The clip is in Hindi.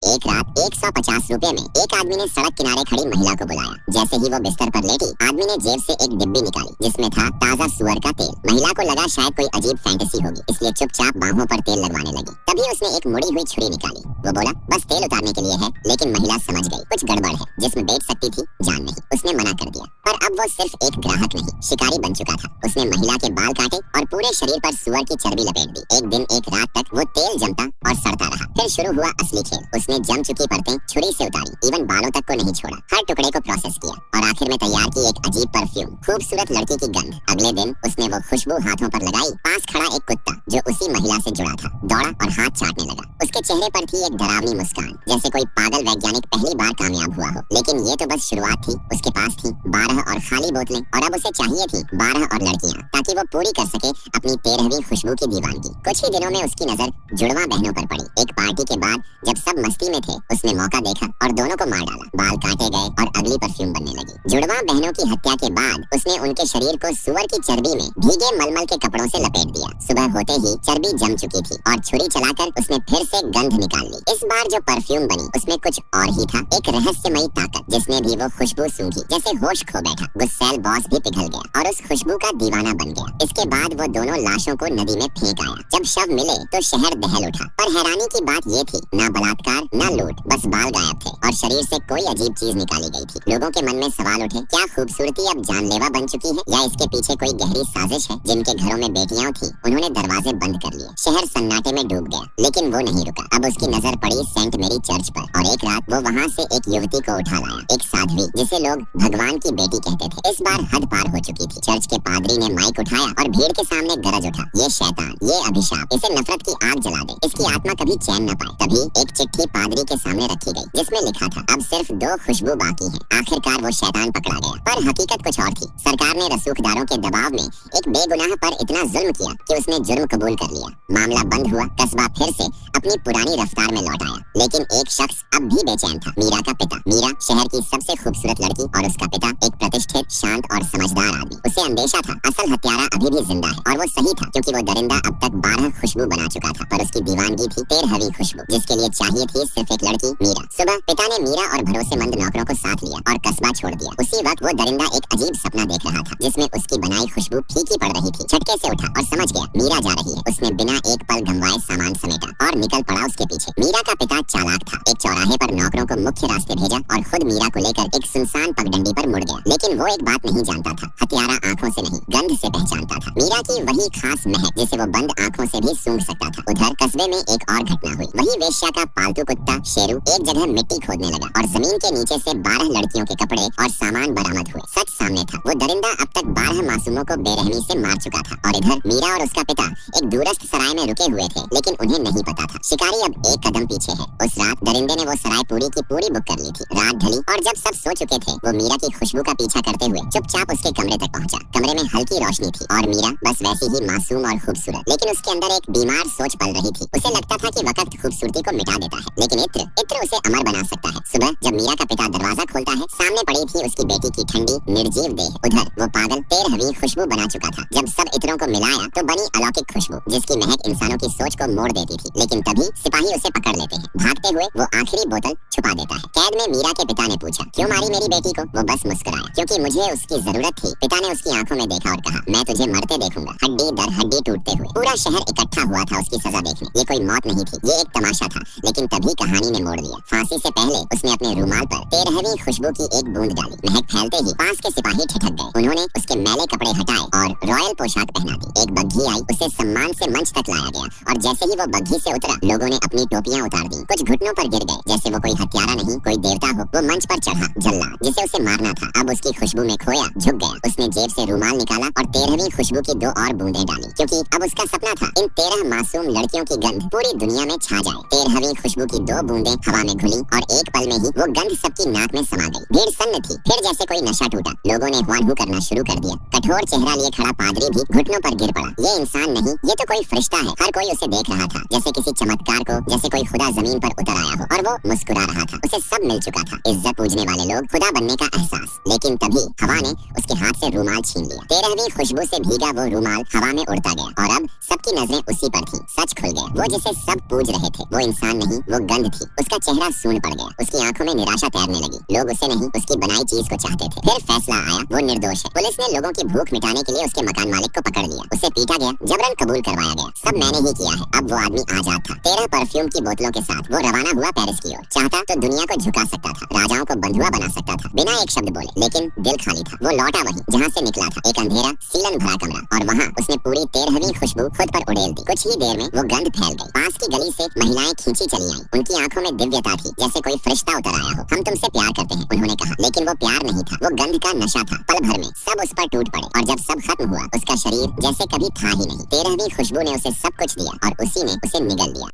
एक रात 150 रुपए में एक आदमी ने सड़क किनारे खड़ी महिला को बुलाया। जैसे ही वो बिस्तर पर लेटी, आदमी ने जेब से एक डिब्बी निकाली जिसमें था ताजा सुअर का तेल। महिला को लगा शायद कोई अजीब फैंटेसी होगी, इसलिए चुपचाप बाहों पर तेल लगवाने लगी। तभी उसने एक मुड़ी हुई छुरी निकाली। वो बोला, बस तेल उतारने के लिए है। लेकिन महिला समझ गई कुछ गड़बड़ है। जिसमें बेच सकती थी जान नहीं। उसने मना कर दिया। पर अब वो सिर्फ एक ग्राहक नहीं, शिकारी बन चुका था। उसने महिला के बाल काटे और पूरे शरीर पर सुअर की चर्बी लपेट दी। एक दिन एक रात तक वो तेल जमता और सड़ता रहा। फिर शुरू हुआ असली खेल। उसने जम चुकी परतें छुरी से उतारी, इवन बालों तक को नहीं छोड़ा। हर टुकड़े को प्रोसेस किया और आखिर में तैयार की एक अजीब परफ्यूम, खूबसूरत लड़की की गंध। अगले दिन उसने वो खुशबू हाथों पर लगाई। पास खड़ा एक कुत्ता जो उसी महिला से जुड़ा था दौड़ा और हाथ चाटने लगा। उसके चेहरे पर थी एक डरावनी मुस्कान, जैसे कोई पागल वैज्ञानिक पहली बार कामयाब हुआ हो। लेकिन ये तो बस शुरुआत थी। उसके पास थी 12 और खाली बोतलें और अब उसे चाहिए थी 12 और लड़कियां, ताकि वो पूरी कर सके अपनी 13वीं खुशबू की दीवानगी। कुछ ही दिनों में उसकी नजर जुड़वा बहनों पर पड़ी। एक पार्टी के बाद जब सब मस्ती में थे, उसने मौका देखा और दोनों को मार डाला। बाल काटे गए और अगली परफ्यूम बनने लगी। जुड़वा बहनों की हत्या के बाद उसने उनके शरीर को सुअर की चर्बी में भीगे मलमल के कपड़ों से लपेट दिया। सुबह होते ही चर्बी जम चुकी थी और छुरी चलाकर उसने फिर से गंध निकाल ली। इस बार जो परफ्यूम बनी उसमें कुछ और ही था, एक रहस्यमयी ताकत। जिसने भी वो खुशबू सूंघी जैसे होश खो बैठा। गुस्सैल बॉस भी पिघल गया और उस खुशबू का दीवाना बन गया। इसके बाद वो दोनों लाशों को नदी में फेंक आया। जब शव मिले तो शहर दहल उठा। पर हैरानी की बात ये थी, ना बलात्कार ना लूट, बस बाल गायब थे और शरीर से कोई अजीब चीज निकाली गई थी। लोगों के मन में सवाल उठे, क्या खूबसूरती अब जानलेवा बन चुकी है या इसके पीछे कोई गहरी साजिश है? जिनके घरों में बेटियां थी उन्होंने दरवाजे बंद कर लिए। शहर सन्नाटे में डूब गया। लेकिन वो नहीं रुका। अब उसकी नजर पड़ी सेंट मेरी चर्च पर और एक रात वो वहाँ से एक युवती को उठा लाया, एक साध्वी जिसे लोग भगवान की बेटी कहते थे। इस बार हद पार हो चुकी थी। चर्च के पादरी ने माइक उठाया और भीड़ के सामने गरज उठा, ये शैतान, ये अभिशाप, इसे नफरत की आग जला दे, इसकी आत्मा कभी चैन न पाए। तभी एक चिट्ठी पादरी के सामने रखी गई जिसमें लिखा था, अब सिर्फ 2 खुशबू बाकी हैं। आखिरकार वो शैतान पकड़ा गया। पर हकीकत कुछ और थी। सरकार ने रसूखदारों के दबाव में एक बेगुनाह पर इतना जुल्म किया कि उसने जुर्म कबूल कर लिया। मामला बंद हुआ। कस्बा फिर से अपनी पुरानी रफ्तार में लौट आया। लेकिन एक शख्स अब भी बेचैन था, मीरा का पिता। मीरा शहर की सबसे खूबसूरत लड़की और उसका पिता एक प्रतिष्ठित, शांत और समझदार आदमी। उसे अंदेशा था असल हत्यारा अभी भी जिंदा है और वो सही था, क्योंकि वो दरिंदा अब तक 12 खुशबू बना चुका था। पर उसकी दीवानगी थी 13वीं खुशबू, जिसके लिए चाहिए थी सिर्फ एक लड़की, मीरा। सुबह पिता ने मीरा और भरोसेमंद नौकरों को साथ लिया और कस्बा छोड़ दिया। उसी वक्त वो दरिंदा एक अजीब सपना देख रहा था जिसमें उसकी बनाई खुशबू फीकी पड़ रही थी। झटके से उठा और समझ गया मीरा जा रही है। उसने बिना एक पल गंवाए सामान समेटा और निकल पड़ा उसके पीछे। मीरा का पिता चालाक था। एक चौराहे पर नौकरों को मुख्य रास्ते भेजा और खुद मीरा को लेकर एक सुनसान पगडंडी पर मुड़ गया। लेकिन वो एक बात नहीं जानता था, हत्यारा आंखों से नहीं गंध से पहचानता था। मीरा की वही खास महक जिसे वो बंद आंखों से भी सूंघ सकता था। उधर कस्बे में एक और घटना हुई। वही वेश्या का पालतू कुत्ता शेरू एक जगह मिट्टी खोदने लगा और जमीन के नीचे से 12 लड़कियों के कपड़े और सामान बरामद हुए। सच सामने था, वो दरिंदा अब तक 12 मासूमों को बेरहमी से मार चुका था। और इधर मीरा और उसका पिता एक दूरस्थ सराय में रुके हुए थे, लेकिन उन्हें नहीं पता था शिकारी अब एक कदम पीछे है। उस रात दरिंदे ने वो सराय पूरी की पूरी बुक कर ली थी। रात ढली और जब सब सो चुके थे, वो मीरा की खुशबू का पीछा करते हुए चुपचाप उसके कमरे तक पहुंचा। कमरे में हल्की रोशनी थी और मीरा बस वैसी ही मासूम और खूबसूरत, लेकिन उसके अंदर एक बीमार सोच पल रही थी। उसे लगता था कि वक्त खूबसूरती को मिटा देता है, लेकिन इत्र उसे अमर बना सकता है। सुबह जब मीरा का पिता दरवाजा खोलता है, सामने पड़ी थी उसकी बेटी की ठंडी निर्जीव देह। उधर वो पागल 13वीं खुशबू बना चुका था। जब सब इत्रों को मिलाया तो बनी अलौकिक खुशबू, जिसकी महक इंसानों की सोच को मोड़ देती थी। लेकिन तभी सिपाही उसे पकड़ लेते हैं। भागते हुए वो आखिरी बोतल छुपा देता है। कैद में मीरा के पिता ने पूछा, क्यों मारी मेरी बेटी को? वो बस मुस्कुराया, क्योंकि मुझे उसकी जरूरत थी। पिता ने उसकी आंखों में देखा और कहा, मैं तुझे मरते देखूंगा, हड्डी दर हड्डी टूटते हुए। पूरा शहर इकट्ठा हुआ था उसकी सजा देखने। ये कोई मौत नहीं थी, ये एक तमाशा था। लेकिन तभी कहानी ने मोड़ दिया। फांसी से पहले उसने अपने रुमाल पर 13वीं खुशबू की एक बूंद डाली। महक फैलते ही पास के सिपाही ठिठक गए। उन्होंने उसके मैले कपड़े हटाए और रॉयल पोशाक पहना दी। एक बग्घी आई, उसे सम्मान से मंच तक लाया गया और जैसे ही वो बग्घी से उतरा, लोगों ने अपनी टोपियां उतार दी। कुछ घुटनों पर गिर गए जैसे वो कोई हत्यारा नहीं, कोई देवता हो। वो मंच पर चढ़ा, जल्लाद जिसे उसे मारना था अब उसकी खुशबू में खोया झुक गया। उसने जेब से रुमाल निकाला और 13वीं खुशबू की 2 और बूंदें डाली, क्योंकि अब उसका सपना था इन 13 मासूम लड़कियों की गंध पूरी दुनिया में छा जाए। 13वीं खुशबू की 2 बूंदें हवा में घुली और एक पल में ही वो गंध सबकी नाक में समा गई। भीड़ सन्न थी। फिर जैसे कोई नशा टूटा, लोगों ने वाहू करना शुरू कर दिया। कठोर चेहरा लिए खड़ा पादरी भी घुटनों पर गिर पड़ा। ये इंसान नहीं, ये तो कोई फरिश्ता है। हर कोई उसे देख रहा था जैसे किसी चमत्कार को, जैसे कोई खुदा जमीन पर उतर आया हो। और वो मुस्कुरा रहा था। उसे सब मिल चुका था, इज्जत पूजने वाले लोग, खुदा बनने का एहसास। लेकिन तभी हवा ने उसके हाथ से रुमाल छीन लिया। 13वीं खुशबू से भीगा वो रुमाल हवा में उड़ता गया और अब सबकी नजरें उसी पर थी। सच खुल गया। वो जिसे सब पूज रहे थे वो इंसान नहीं, वो गंध थी। उसका चेहरा सून पड़ गया। उसकी आंखों में निराशा तैरने लगी। लोग उसे नहीं, उसकी बनाई चीज को चाहते थे। फिर फैसला आया, वो निर्दोष है। पुलिस ने लोगों की भूख मिटाने के लिए उसके मकान मालिक को पकड़ लिया। उसे पीटा गया, जबरन कबूल करवाया गया, सब मैंने ही किया है। अब वो आदमी आजाद था। 13 परफ्यूम की बोतलों के साथ वो रवाना हुआ पेरिस की ओर। चाहता तो दुनिया को झुका सकता था, राजाओं को बंधुआ बना सकता था, बिना एक शब्द बोले। लेकिन दिल खाली था। वो लौटा वहीं जहाँ से निकला था, एक अंधेरा सीलन भरा कमरा, और वहाँ उसने पूरी 13वीं खुशबू खुद पर उड़ेल दी। कुछ ही देर में वो गंध फैल गई। पास की गली से महिलाएं खींची चली आईं। उनकी आंखों में दिव्यता थी, जैसे कोई फरिश्ता उतर आया हो। हम तुमसे प्यार करते हैं, उन्होंने कहा। लेकिन वो प्यार नहीं था, वो गंध का नशा था। पल भर में सब उस पर टूट पड़े, और जब सब खत्म हुआ, उसका शरीर जैसे कभी था ही नहीं। 13वीं खुशबू ने उसे सब कुछ दिया, और उसी ने उसे निगल दिया।